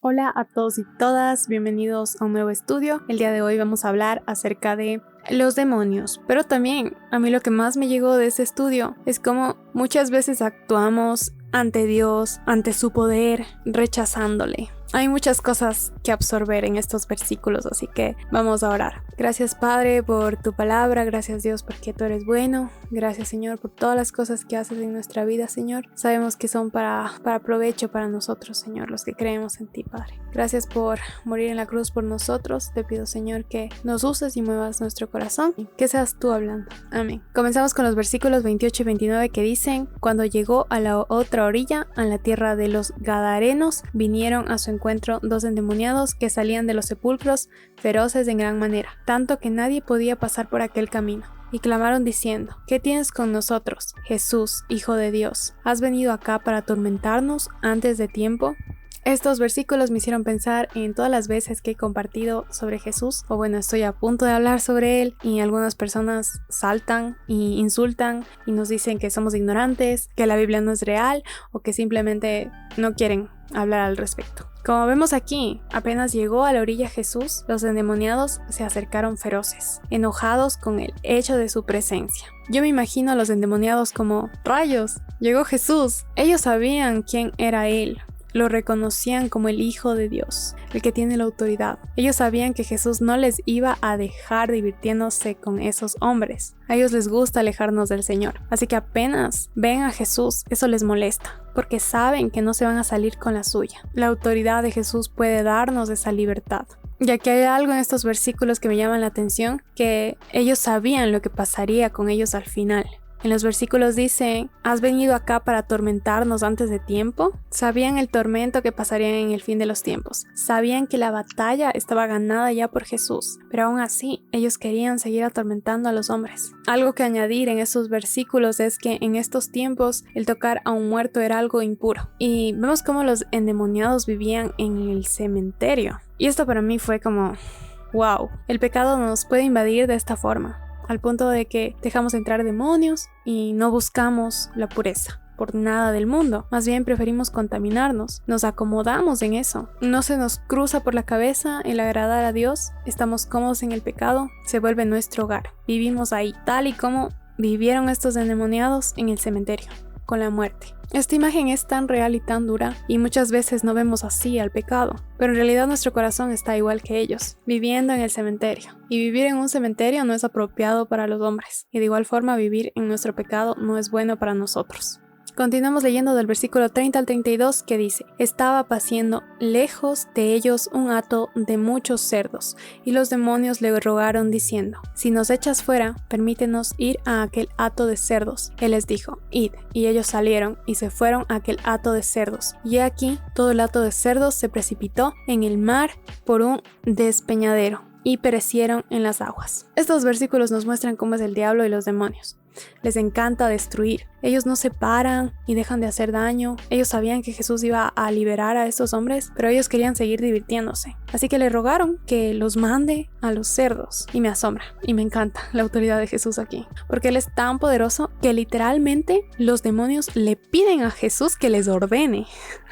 Hola a todos y todas, bienvenidos a un nuevo estudio. El día de hoy vamos a hablar acerca de los demonios, pero también a mí lo que más me llegó de ese estudio es cómo muchas veces actuamos ante Dios, ante su poder, rechazándole. Hay muchas cosas que absorber en estos versículos, así que vamos a orar. Gracias Padre por tu palabra, gracias Dios porque tú eres bueno, gracias Señor por todas las cosas que haces en nuestra vida, Señor. Sabemos que son para provecho para nosotros, Señor, los que creemos en ti, Padre. Gracias por morir en la cruz por nosotros. Te pido, Señor, que nos uses y muevas nuestro corazón y que seas tú hablando. Amén. Comenzamos con los versículos 28 y 29 que dicen: Cuando llegó a la otra orilla, a la tierra de los Gadarenos, vinieron a su encuentro dos endemoniados que salían de los sepulcros, feroces en gran manera, tanto que nadie podía pasar por aquel camino. Y clamaron diciendo: ¿Qué tienes con nosotros, Jesús, Hijo de Dios? ¿Has venido acá para atormentarnos antes de tiempo? Estos versículos me hicieron pensar en todas las veces que he compartido sobre Jesús, o bueno, estoy a punto de hablar sobre él y algunas personas saltan y insultan y nos dicen que somos ignorantes, que la Biblia no es real o que simplemente no quieren hablar al respecto. Como vemos aquí, apenas llegó a la orilla Jesús, los endemoniados se acercaron feroces, enojados con el hecho de su presencia. Yo me imagino a los endemoniados como: ¡rayos! Llegó Jesús. Ellos sabían quién era él. Lo reconocían como el Hijo de Dios, el que tiene la autoridad. Ellos sabían que Jesús no les iba a dejar divirtiéndose con esos hombres. A ellos les gusta alejarnos del Señor. Así que apenas ven a Jesús, eso les molesta, porque saben que no se van a salir con la suya. La autoridad de Jesús puede darnos esa libertad. Ya que hay algo en estos versículos que me llaman la atención, que ellos sabían lo que pasaría con ellos al final. En los versículos dice: ¿Has venido acá para atormentarnos antes de tiempo? Sabían el tormento que pasaría en el fin de los tiempos. Sabían que la batalla estaba ganada ya por Jesús, pero aún así ellos querían seguir atormentando a los hombres. Algo que añadir en estos versículos es que en estos tiempos el tocar a un muerto era algo impuro. Y vemos cómo los endemoniados vivían en el cementerio. Y esto para mí fue como: wow, el pecado nos puede invadir de esta forma, al punto de que dejamos entrar demonios y no buscamos la pureza por nada del mundo. Más bien preferimos contaminarnos, nos acomodamos en eso. No se nos cruza por la cabeza el agradar a Dios, estamos cómodos en el pecado, se vuelve nuestro hogar. Vivimos ahí, tal y como vivieron estos endemoniados en el cementerio, con la muerte. Esta imagen es tan real y tan dura, y muchas veces no vemos así al pecado, pero en realidad nuestro corazón está igual que ellos, viviendo en el cementerio. Y vivir en un cementerio no es apropiado para los hombres, y de igual forma vivir en nuestro pecado no es bueno para nosotros. Continuamos leyendo del versículo 30 al 32 que dice: Estaba paciendo lejos de ellos un hato de muchos cerdos, y los demonios le rogaron diciendo: Si nos echas fuera, permítenos ir a aquel hato de cerdos. Él les dijo: Id. Y ellos salieron y se fueron a aquel hato de cerdos. Y aquí todo el hato de cerdos se precipitó en el mar por un despeñadero, y perecieron en las aguas. Estos versículos nos muestran cómo es el diablo y los demonios. Les encanta destruir. Ellos no se paran y dejan de hacer daño. Ellos sabían que Jesús iba a liberar a estos hombres, pero ellos querían seguir divirtiéndose. Así que le rogaron que los mande a los cerdos. Y me asombra y me encanta la autoridad de Jesús aquí, porque Él es tan poderoso que literalmente los demonios le piden a Jesús que les ordene.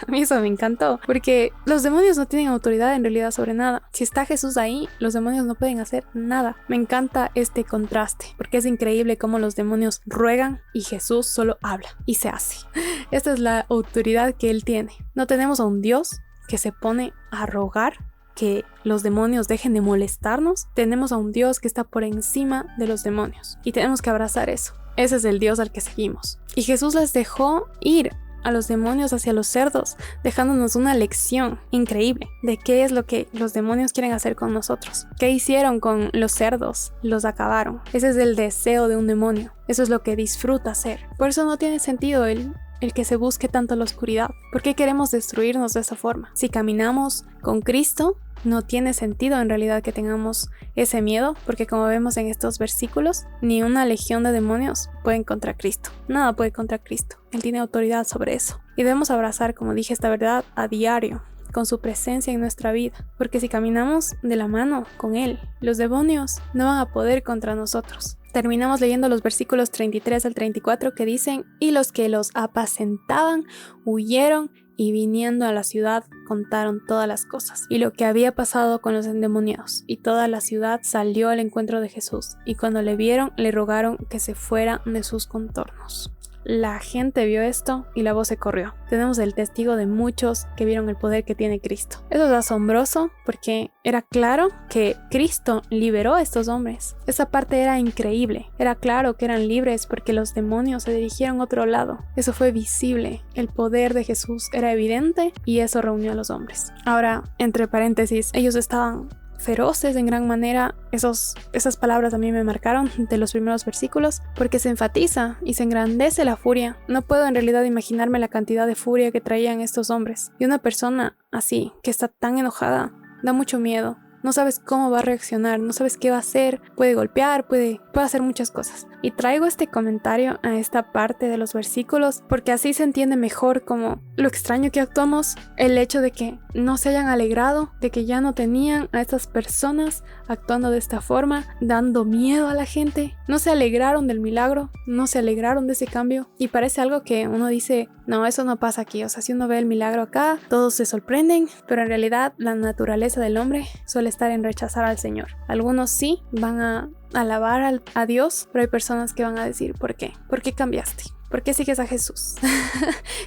A mí eso me encantó, porque los demonios no tienen autoridad en realidad sobre nada. Si está Jesús ahí, los demonios no pueden hacer nada. Me encanta este contraste, porque es increíble cómo los demonios ruegan y Jesús solo habla y se hace. Esta es la autoridad que Él tiene. No tenemos a un Dios que se pone a rogar que los demonios dejen de molestarnos. Tenemos a un Dios que está por encima de los demonios y tenemos que abrazar eso. Ese es el Dios al que seguimos. Y Jesús les dejó ir a los demonios hacia los cerdos, dejándonos una lección increíble de qué es lo que los demonios quieren hacer con nosotros. ¿Qué hicieron con los cerdos? Los acabaron. Ese es el deseo de un demonio. Eso es lo que disfruta hacer. Por eso no tiene sentido el que se busque tanto la oscuridad. ¿Por qué queremos destruirnos de esa forma? Si caminamos con Cristo, no tiene sentido en realidad que tengamos ese miedo, porque como vemos en estos versículos, ni una legión de demonios pueden contra Cristo. Nada puede contra Cristo. Él tiene autoridad sobre eso. Y debemos abrazar, como dije, esta verdad a diario, con su presencia en nuestra vida, porque si caminamos de la mano con Él, los demonios no van a poder contra nosotros. Terminamos leyendo los versículos 33 al 34 que dicen: Y los que los apacentaban huyeron y viniendo a la ciudad contaron todas las cosas y lo que había pasado con los endemoniados. Y toda la ciudad salió al encuentro de Jesús, y cuando le vieron, le rogaron que se fuera de sus contornos. La gente vio esto y la voz se corrió. Tenemos el testigo de muchos que vieron el poder que tiene Cristo. Eso es asombroso porque era claro que Cristo liberó a estos hombres. Esa parte era increíble. Era claro que eran libres porque los demonios se dirigieron a otro lado. Eso fue visible. El poder de Jesús era evidente y eso reunió a los hombres. Ahora, entre paréntesis, ellos estaban feroces en gran manera. Esas palabras a mí me marcaron de los primeros versículos porque se enfatiza y se engrandece la furia. No puedo en realidad imaginarme la cantidad de furia que traían estos hombres. Y una persona así, que está tan enojada, da mucho miedo. No sabes cómo va a reaccionar, no sabes qué va a hacer, puede golpear, puede hacer muchas cosas. Y traigo este comentario a esta parte de los versículos porque así se entiende mejor como lo extraño que actuamos, el hecho de que no se hayan alegrado, de que ya no tenían a estas personas actuando de esta forma, dando miedo a la gente. No se alegraron del milagro, no se alegraron de ese cambio. Y parece algo que uno dice, no, eso no pasa aquí. O sea, si uno ve el milagro acá, todos se sorprenden, pero en realidad la naturaleza del hombre suele estar en rechazar al Señor. Algunos sí van a alabar a Dios, pero hay personas que van a decir, ¿por qué? ¿Por qué cambiaste? ¿Por qué sigues a Jesús?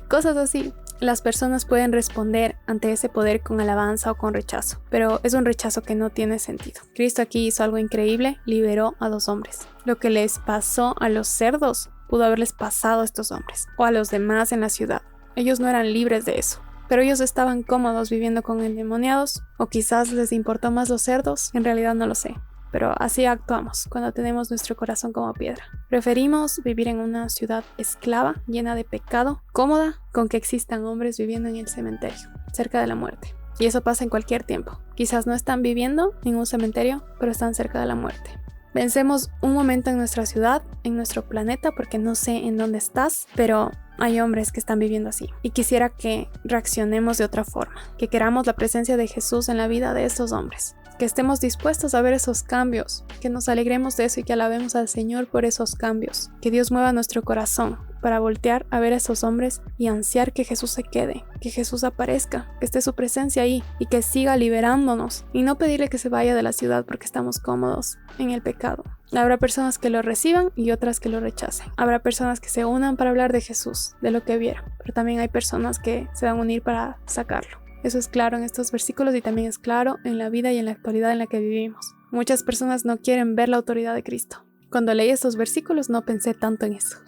Cosas así. Las personas pueden responder ante ese poder con alabanza o con rechazo, pero es un rechazo que no tiene sentido. Cristo aquí hizo algo increíble, liberó a 2 hombres. Lo que les pasó a los cerdos pudo haberles pasado a estos hombres o a los demás en la ciudad. Ellos no eran libres de eso, pero ellos estaban cómodos viviendo con endemoniados, o quizás les importó más los cerdos, en realidad no lo sé. Pero así actuamos cuando tenemos nuestro corazón como piedra. Preferimos vivir en una ciudad esclava, llena de pecado, cómoda, con que existan hombres viviendo en el cementerio, cerca de la muerte. Y eso pasa en cualquier tiempo. Quizás no están viviendo en un cementerio, pero están cerca de la muerte. Pensemos un momento en nuestra ciudad, en nuestro planeta, porque no sé en dónde estás, pero hay hombres que están viviendo así. Y quisiera que reaccionemos de otra forma, que queramos la presencia de Jesús en la vida de estos hombres. Que estemos dispuestos a ver esos cambios, que nos alegremos de eso y que alabemos al Señor por esos cambios. Que Dios mueva nuestro corazón para voltear a ver a esos hombres y ansiar que Jesús se quede, que Jesús aparezca, que esté su presencia ahí y que siga liberándonos. Y no pedirle que se vaya de la ciudad porque estamos cómodos en el pecado. Habrá personas que lo reciban y otras que lo rechacen. Habrá personas que se unan para hablar de Jesús, de lo que vieron. Pero también hay personas que se van a unir para sacarlo. Eso es claro en estos versículos y también es claro en la vida y en la actualidad en la que vivimos. Muchas personas no quieren ver la autoridad de Cristo. Cuando leí estos versículos no pensé tanto en eso,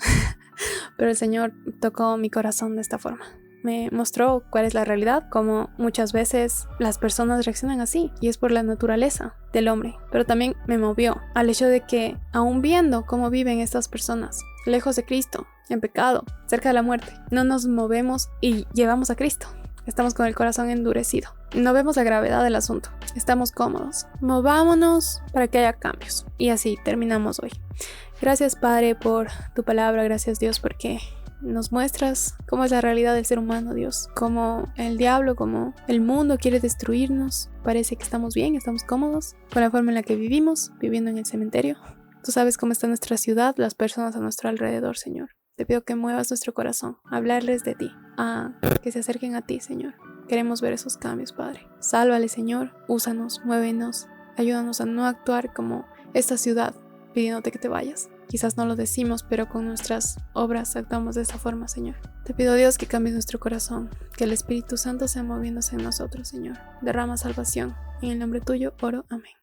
pero el Señor tocó mi corazón de esta forma. Me mostró cuál es la realidad, cómo muchas veces las personas reaccionan así, y es por la naturaleza del hombre. Pero también me movió al hecho de que, aún viendo cómo viven estas personas, lejos de Cristo, en pecado, cerca de la muerte, no nos movemos y llevamos a Cristo. Estamos con el corazón endurecido. No vemos la gravedad del asunto. Estamos cómodos. Movámonos para que haya cambios. Y así terminamos hoy. Gracias, Padre, por tu palabra. Gracias, Dios, porque nos muestras cómo es la realidad del ser humano, Dios. Cómo el diablo, cómo el mundo quiere destruirnos. Parece que estamos bien, estamos cómodos con la forma en la que vivimos, viviendo en el cementerio. Tú sabes cómo está nuestra ciudad, las personas a nuestro alrededor, Señor. Te pido que muevas nuestro corazón, hablarles de ti, a que se acerquen a ti, Señor. Queremos ver esos cambios, Padre. Sálvale, Señor, úsanos, muévenos, ayúdanos a no actuar como esta ciudad, pidiéndote que te vayas. Quizás no lo decimos, pero con nuestras obras actuamos de esa forma, Señor. Te pido, Dios, que cambies nuestro corazón, que el Espíritu Santo sea moviéndose en nosotros, Señor. Derrama salvación. En el nombre tuyo oro, amén.